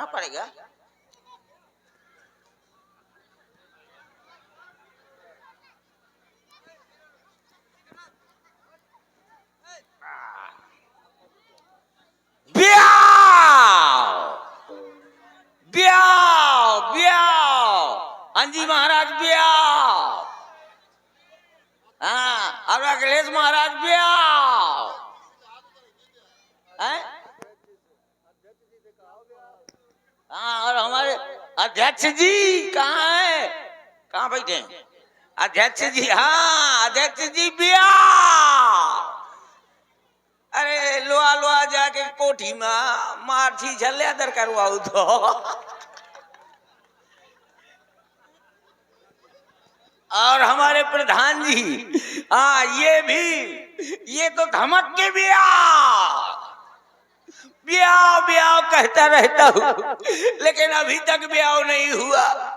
पढ़ना पड़ेगा। ब्याह ब्याह, हाँ जी महाराज ब्याह। हाँ, अब अखिलेश महाराज ब्याह है। हाँ, और हमारे अध्यक्ष जी कहाँ है, कहाँ बैठे हैं अध्यक्ष जी? हाँ अध्यक्ष जी ब्याह। अरे लोहा लोहा जाके कोठी में मारछी झल्ले अदर करवाऊ तो। और हमारे प्रधान जी, हाँ ये भी, ये तो धमक के ब्याह ब्याह ब्याह कहता रहता हूँ, लेकिन अभी तक ब्याह नहीं हुआ।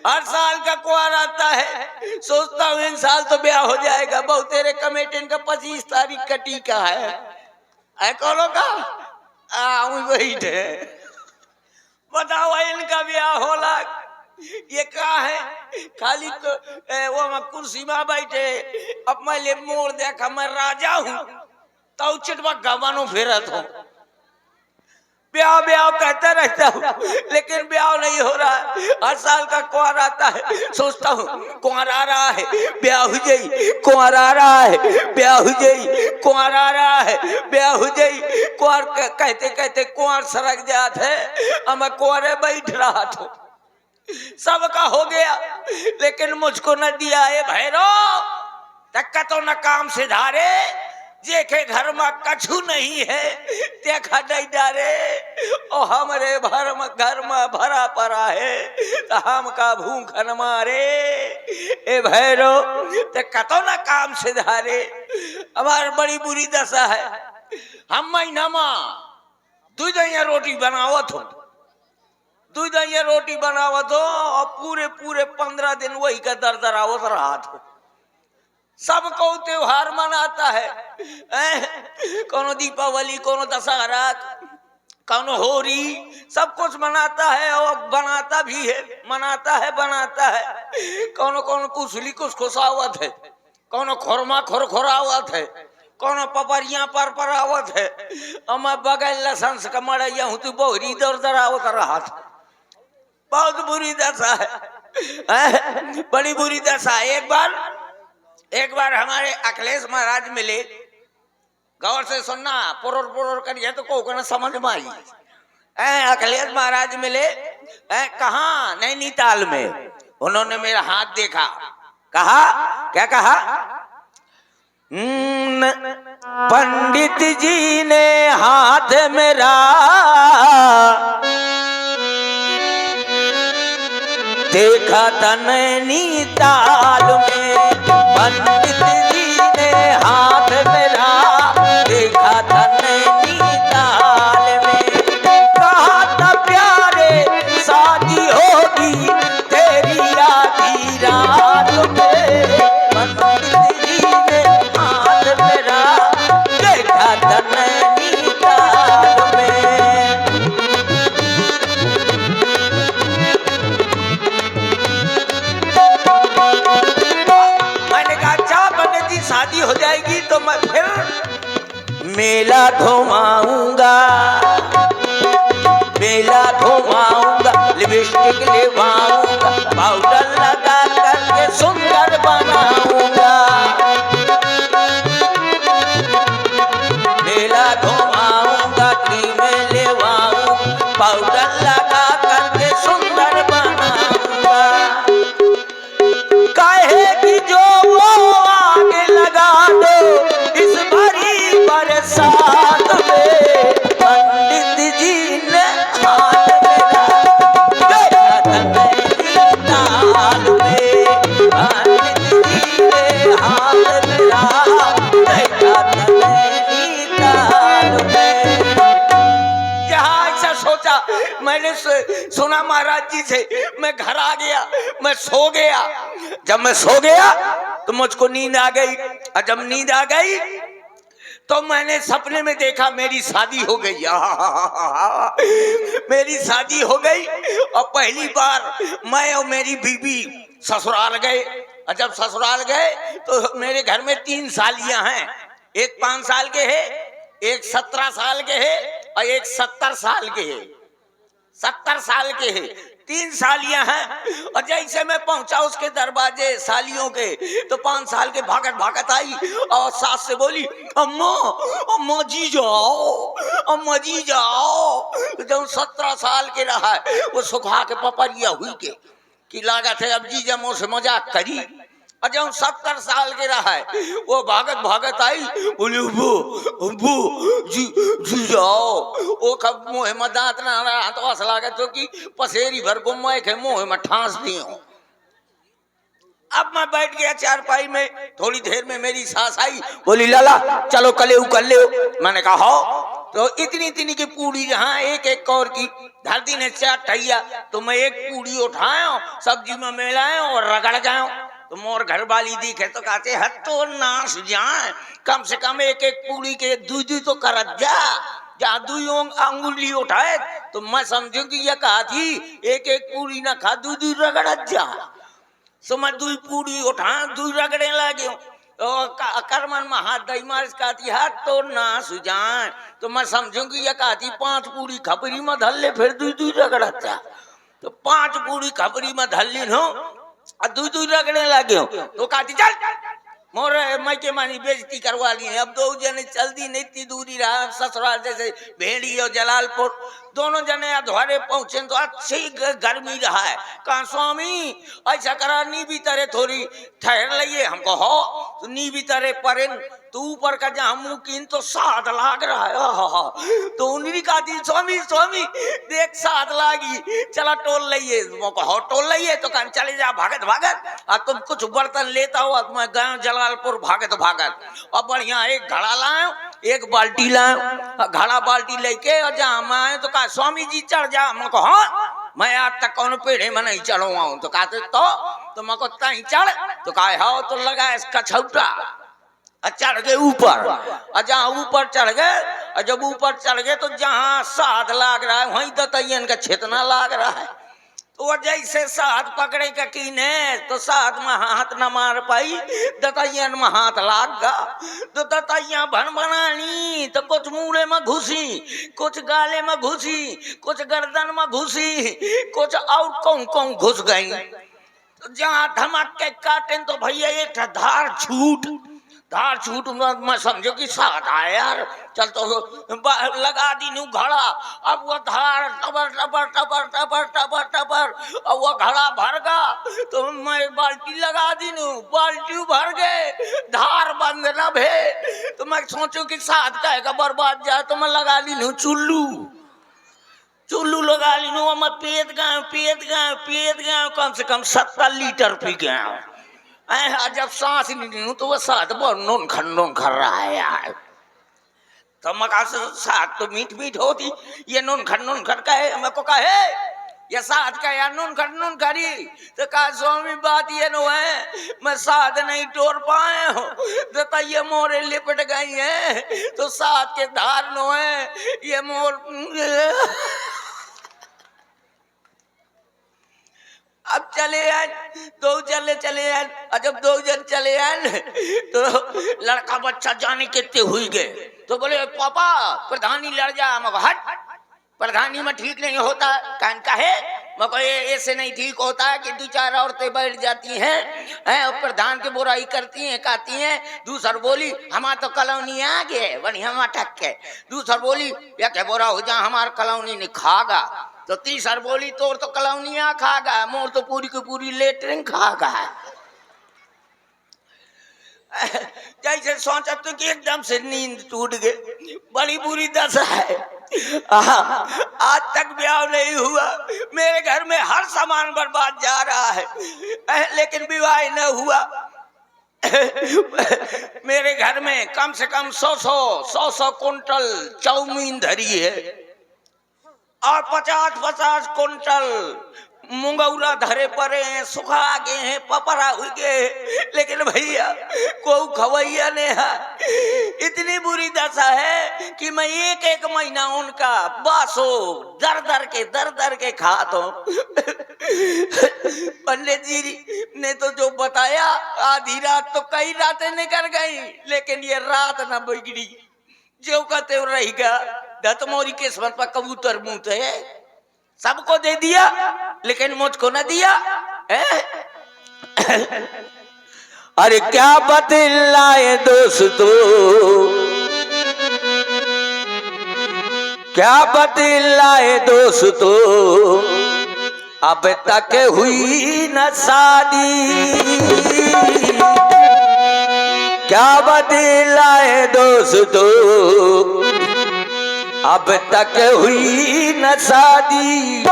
हर साल का कुआर आता है, सोचता हूँ इन साल तो ब्याह हो जाएगा। बहुत तेरे कमेटी का 25 तारीख का टीका है कौन का वही थे। बताओ इनका ब्याह होला, ये कहा है खाली तो वो कुर्सी में बैठे। अब मैं ले मोड़ देखा मैं राजा हूँ तो चिटवा गवानो फेरत हूँ। ब्याह ब्याह कहता रहता हूँ, लेकिन ब्याह नहीं हो रहा है। हर साल का कुआर आता है, सोचता हूँ कुआर आ रहा है ब्याह हो जाई, कुआर आ रहा है ब्याह हो जाई, कुआर आ रहा है ब्याह हो जाई। कुआर कहते कहते कुआर सरक जात है, अब मैं कुआरे बैठ रहा था। सबका हो गया लेकिन मुझको न दिया है भैरव। तक तो न काम से धारे, जेके घर में कछु नहीं है देखा नहीं डारे। और हमारे घर में भरा पड़ा है तो हम का भूखन मारे। ए भैरव तक तो न काम से धारे, हमारी बड़ी बुरी दशा है। हम महीना में 2 दैया रोटी बनावत हो, 2 दैया रोटी बनावत हो और पूरे पूरे 15 दिन वही का दर दरावत रहा था। सबको त्योहार मनाता है, कोनो दीपावली, कोनो दशहरा, कोनो होली, सब कुछ मनाता है और बनाता भी है, मनाता है बनाता है। कोनो कोनो कुसली कुछ खुशावत है, कोनो खुरमा खुरखुरावत है, कोनो पपरिया पर आवत है। और मैं बगल लसंस का मड़ैया हूँ, तू बोहरी दर दरावत रहा था। बहुत बुरी दशा है, बड़ी बुरी दशा। एक बार हमारे अखिलेश महाराज मिले, गौर से सुनना, पुरोर पुरोर करिए तो को न समझ में आई। अखिलेश महाराज मिले कहाँ? नैनीताल में। उन्होंने मेरा हाथ देखा, कहा क्या कहा? पंडित जी ने हाथ मेरा देखा था नैनीताल में। पंडित जी ने हाथ मेरा देखा था नैनीताल में। कहा था प्यारे शादी होगी तेरी आधी रात में। पंडित जी ने हाथ मेरा देखा था नैनीताल में। शादी हो जाएगी तो मैं फिर मेला घुमाऊंगा, मेला घुमाऊंगा, लिपस्टिक लगाऊंगा, पाउडर लगा करके सुंदर बनाऊंगा। मेला घुमाऊंगा, क्रीम लगाऊंगा, पाउडर लगा करके सुंदर बनाऊंगा। कहेगी जो लगा दो इस भरी बरसात में। पंडित जी ने हाथ मेरा देखा था नैनीताल में। पंडित जी ने हाथ मेरा देखा था नैनीताल में। जहाँ ऐसा सोचा, मैंने सुना महाराज जी से, मैं घर आ गया, मैं सो गया। जब मैं सो गया तो मुझको नींद आ गई, और जब नींद आ गई तो मैंने सपने में देखा मेरी शादी हो गई। मेरी शादी हो गई और पहली बार मैं और मेरी बीवी ससुराल गए। और जब ससुराल गए तो मेरे घर में 3 सालियां हैं, एक 5 साल के है, एक 17 साल के है और एक 70 साल के है। 70 साल के है, 3 सालियां हैं। और जैसे मैं पहुंचा उसके दरवाजे सालियों के, तो 5 साल के भागत भागत आई और सास से बोली, अम्मा अम्मा जी जाओ, अम्मा जी जाओ। जब 17 साल के रहा है वो सुखा के पपरिया हुई के कि लागत है अब जी जमो से मजाक करी। और जब 70 साल के रहा है वो भागत भागत आई, बोली अब्बू जी जी जाओ। वो कब मुँह में दांत ना रहा तो ऐसा लागत हो कि पसेरी भर को मैं के मुँह में ठांस दी हूँ। अब मैं बैठ गया चारपाई में। थोड़ी देर में मेरी सास आई, बोली लाला चलो कले कर ले। मैंने कहा हो। तो इतनी इतनी की पूड़ी जहाँ एक एक कौर की धरती ने 4 टैया, तो मैं एक पूड़ी उठाया सब्जी में मिलाए और रगड़ गया। तो मोर घर वाली दिखे तो कहते हद तो नाश जाए, कम से कम एक एक पूड़ी के दूध तो कर जा 2 अंगुली उठाए। तो मैं समझू कि यह कहा थी एक एक पूड़ी ना खा दूध रगड़ जा। सो मैं 2 पूड़ी उठा 2 रगड़े लगे। तो करमन में हाथ दई मार कहती हाथ तो ना सुजान। तो मैं समझूंगी ये कहती 5 पूड़ी खपरी में धल ले फिर 2 रगड़ता। तो 5 पूड़ी खपरी में धल ली हो और 2 रगड़े लगे हो। तो कहती चल मोर मैं के मानी बेइज्जती करवा ली है। अब 2 जने चलती नहीं इतनी दूरी रहा ससुराल जैसे भेड़ी और जलालपुर। दोनों जने अधवारे पहुंचे तो अच्छी गर्मी रहा है। कहा स्वामी ऐसा करा नी भी तरह थोड़ी ठहर लिये। हमको हो तो नी भी तरह परे तो ऊपर का जहाँ मुँह कीन तो 7 लाग रहा है। तो उन्हीं कहा थी स्वामी स्वामी देख 7 लागी चला टोल लिये। हो टोल लिये तो कहा चले जा भागत भागत। और तुम कुछ बर्तन लेता हो मैं गया जलालपुर भागत भागत। और बढ़िया एक घड़ा लाए एक बाल्टी लाए। घड़ा बाल्टी लेके और जहाँ मैं आए तो कहा स्वामी जी चढ़ जा। मैं को हाँ मैं आज तक कौन पेड़े में नहीं चढ़ूंगा हूँ। तो कहते तो मैं को तही चढ़। तो कहा हो तो लगा इसका छौटा चढ़ गए ऊपर। और जहाँ ऊपर चढ़ गए और जब ऊपर चढ़ गए तो जहाँ 7 लाग रहा है वहीं दतैयन का छेतना लाग रहा है। तो जैसे 7 पकड़े का कीने तो 7 में हाथ न मार पाई, दतैयन में हाथ लाग गा। तो दतैया भन बनानी तो कुछ मुड़े में घुसी, कुछ गाले में घुसी, कुछ गर्दन में घुसी, कुछ और कौन घुस गई। तो जहाँ धमक के काटे तो भैया एक धार छूट मैं समझो कि 7 आया यार। चल तो लगा दी नू घड़ा। अब वो धार टबर टबर टबर टबर टबर टबर अब वो घड़ा भर गा। तो मैं बाल्टी लगा दी नू, बाल्टी भर गए, धार बंद न भे। तो मैं सोचू कि 7 का बर्बाद जाए तो मैं लगा ली नू चुल्लू लगा ली नू। मैं पियत गया कम से कम 70 लीटर पी गया। जब सांस नहीं लूं तो वह 7 नून खर रहा है यार। तो मका से 7 तो मीठ होती, ये नून खर का है। मेरे को कहे ये 7 का या नून खरी। तो कहा स्वामी बात ये नो है मैं 7 नहीं तोड़ पाए हो तो ये मोरे लिपट गई है। तो 7 के धार नो है ये मोर। अब चले आए 2 जने चले आए। और जब 2 जन चले आए तो लड़का बच्चा जाने कितने हुई गए। तो बोले पापा प्रधानी लड़ जा। मगर हट प्रधानी में ठीक नहीं होता। कान का है मगर ऐसे नहीं ठीक होता है कि 2-4 औरतें बैठ जाती हैं और प्रधान की बुराई करती हैं कहती हैं। दूसर बोली हमारा तो कॉलोनी आ गए बढ़िया मटक के। दूसर बोली या क्या बुरा हो जा हमार कॉलोनी ने खागा। तो तीसर बोली तोर तो कॉलोनिया खागा मोर तो पूरी की पूरी लेटरिन खागा। जैसे सोचा तो कि एकदम से नींद टूट गई। बड़ी बुरी दशा है। आज तक ब्याह नहीं हुआ, मेरे घर में हर सामान बर्बाद जा रहा है लेकिन विवाह न हुआ। मेरे घर में कम से कम 100 कुंटल चाउमीन धरी है और 50 कुंटल मुंगौरा धरे पड़े हैं, सुखा गए हैं, पपरा हुई गए, लेकिन भैया को खवैया ने है। इतनी बुरी दशा है कि मैं एक एक महीना उनका बासो दर दर के खाता हूं। पंडित जी ने तो जो बताया, आधी रात तो कई रातें निकल गई, लेकिन ये रात न बिगड़ी, जो कहते रहेगा। दत्तमोरी किस्मत पर कबूतर मुंह है, सबको दे दिया लेकिन मुझको न दिया। अरे क्या बतलाए दोस्तों, क्या बतलाए दोस्तों, अब तक हुई न शादी। क्या बतलाए दोस्तों, अब तक हुई न शादी।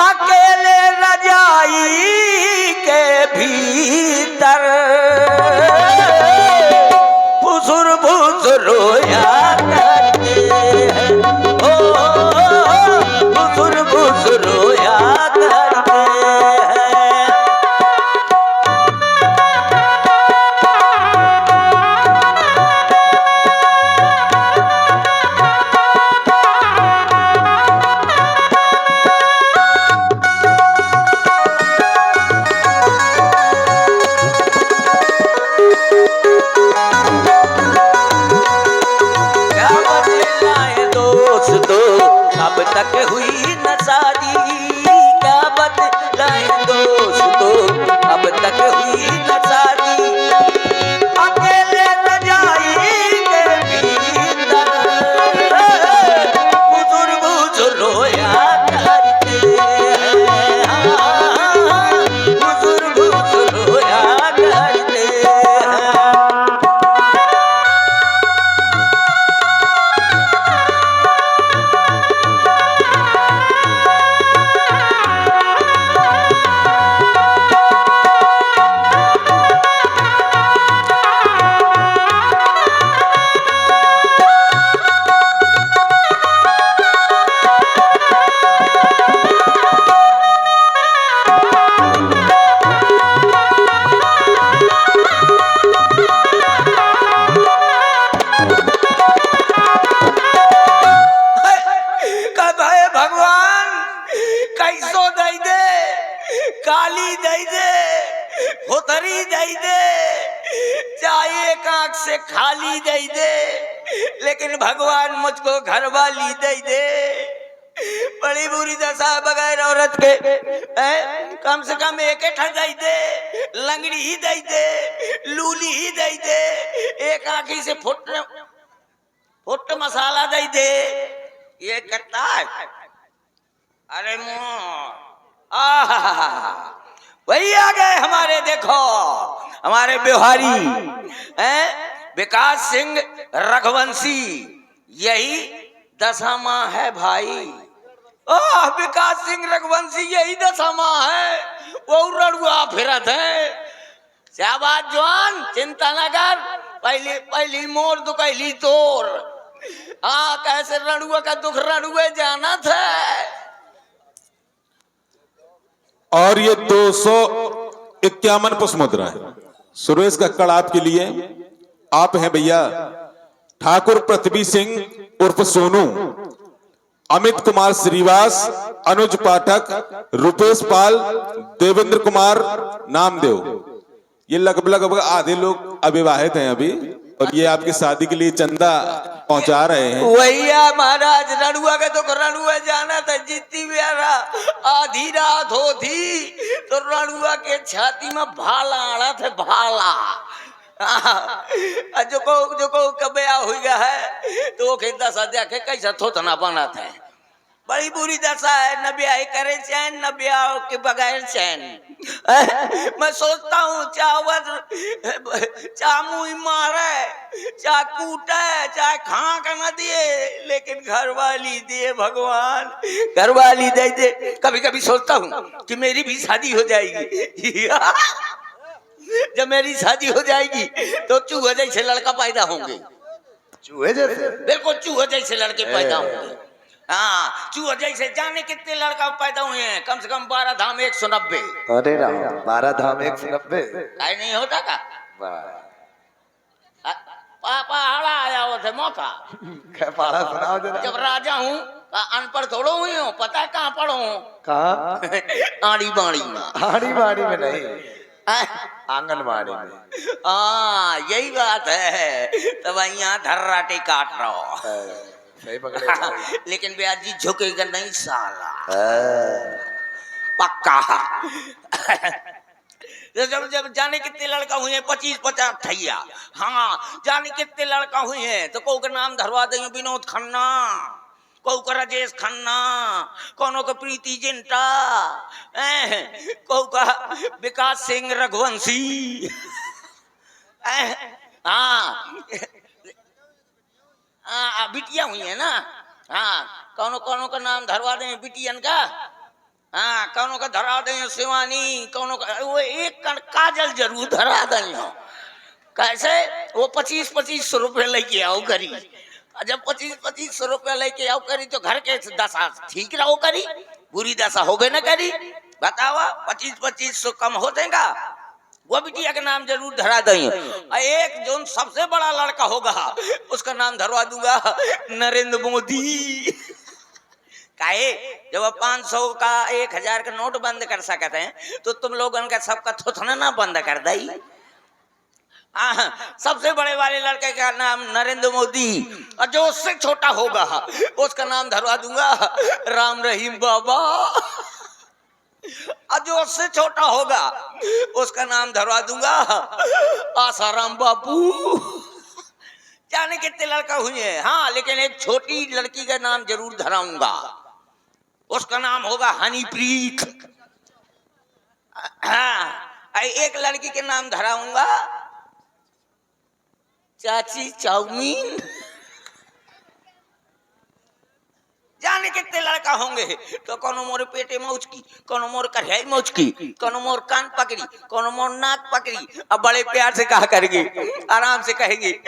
अकेले रजाई के भीतर फुसुर फुसुर रोया करते हैं, ओ फुसुर फुसुर रोया करते हैं। अब तक हुई न शादी, क्या बतलाए दोस्तों, अब तक हुई न शादी। अकेले रजाई के भीतर बुजुर बुजुर रोया करते हैं, बुजुर बुजुर रोया करते हैं। काली दई दे, होतरी दई दे, चाहे एक आंख से खाली दई दे, लेकिन भगवान मुझको घरवाली दई दे। बड़ी बुरी दशा बगैर औरत के, कम से कम एक दई दे, लंगड़ी ही दई दे, लूली ही दई दे, एक आंखी से फुट मसाला दई दे। ये करता है। अरे मोर वही आ गए हमारे, देखो हमारे बिहारी विकास सिंह रघुवंशी, यही दशमा है भाई। विकास सिंह रघुवंशी यही दशमा है, वो रड़ुआ फिरत है। शाबाश जवान, चिंता न कर, पहली मोर दुकैली तोर। कैसे रड़ुआ का दुख रड़ुए जाना था। और ये 251 पुष्प मुद्रा है। सुरेश कक्कड़ आपके लिए, आप हैं भैया ठाकुर पृथ्वी सिंह उर्फ सोनू, अमित कुमार श्रीवास, अनुज पाठक, रुपेश पाल, देवेंद्र कुमार नामदेव। ये लगभग आधे लोग अविवाहित हैं अभी, और ये आपकी शादी के लिए चंदा पहुंचा रहे हैं। भैया महाराज रड़ुआ के तो रड़ुआ जाना था, जितनी बेरा आधी रात होती तो रड़ुआ के छाती में भाला आना था, भाला। जो को कबे हुई है तो वो दशा जाके कैसा थोतना बना था। बड़ी बुरी दशा है, न ब्याह करे चैन, न ब्याह के बगैर चैन। मैं सोचता हूँ चाहे मुँह मारे, चाहे कूटे, चाहे खाक न दिए, लेकिन घरवाली दिए भगवान, घरवाली दे दे। कभी कभी सोचता हूँ कि मेरी भी शादी हो जाएगी। जब मेरी शादी हो जाएगी तो चूहे जैसे लड़का पैदा होंगे, चूहे जैसे, बिल्कुल चूहे जैसे लड़के पैदा होंगे। हाँ चूहा जैसे जाने कितने लड़का पैदा हुए हैं, कम से कम 12 धाम 190। अरे राम, 12 धाम 190। काहे नहीं होता का? पहाड़ा आया हुआ थे मौका। क्या पढ़ा सुनाओ जरा। जब राजा हूँ अनपढ़ थोड़ो हुई हूँ, पता है कहाँ पढ़ो हूँ? कहाँ? आड़ी बाड़ी में। आड़ी बाड़ी में नहीं, आंगनबाड़ी में। हाँ यही बात है, तब यहाँ धर्राटे काट रहा हो। सही पकड़े। लेकिन ब्याज जी झुकेगा नहीं साला, पक्का। जब जब जाने कितने लड़का हुए हैं, 25-50 ठैया। हाँ जाने कितने लड़का हुए हैं, तो को का नाम धरवा देंगे विनोद खन्ना, को का राजेश खन्ना, कोनो का प्रीति जिंटा, को का विकास सिंह रघुवंशी। हाँ बिटिया हुई है ना। हाँ कोनो कोनो का नाम धरवा देंगे बिटियन का। हाँ कौनों का धरा दें शिवानी, कौनों का वो एक काजल जरूर धरा दें। कैसे? वो 25-25 रुपये लेके आओ करी। जब 25-25 रुपये लेके आओ करी तो घर के दशा ठीक रहो करी, बुरी दशा होबे न करी। बतावा 25-25 कम हो देगा, वो बिटिया का नाम जरूर धरा दें। एक जो सबसे बड़ा लड़का होगा उसका नाम धरवा दूंगा नरेंद्र मोदी। काहे? जब 500 का 1000 का नोट बंद कर सकते हैं तो तुम लोगों का सबका थुथना ना बंद कर दई। सबसे बड़े वाले लड़के का नाम नरेंद्र मोदी, और जो उससे छोटा होगा उसका नाम धरवा दूंगा राम रहीम बाबा, और जो उससे छोटा होगा उसका नाम धरवा दूंगा आसाराम बाबू। जाने कितने लड़का हुए हैं। हाँ लेकिन एक छोटी लड़की का नाम जरूर धराऊंगा, उसका नाम होगा हनीप्रीत। हाँ एक लड़की के नाम धराऊंगा चाची चाउमीन। जाने कितने लड़का होंगे, तो कोनो मोर पेटे मौज की, कोनो मोर कढ़ाई मौज की, कोनो मोर कान पकड़ी, कोनो मोर नाक पकड़ी। अब बड़े प्यार से कहा करेगी, आराम से कहेगी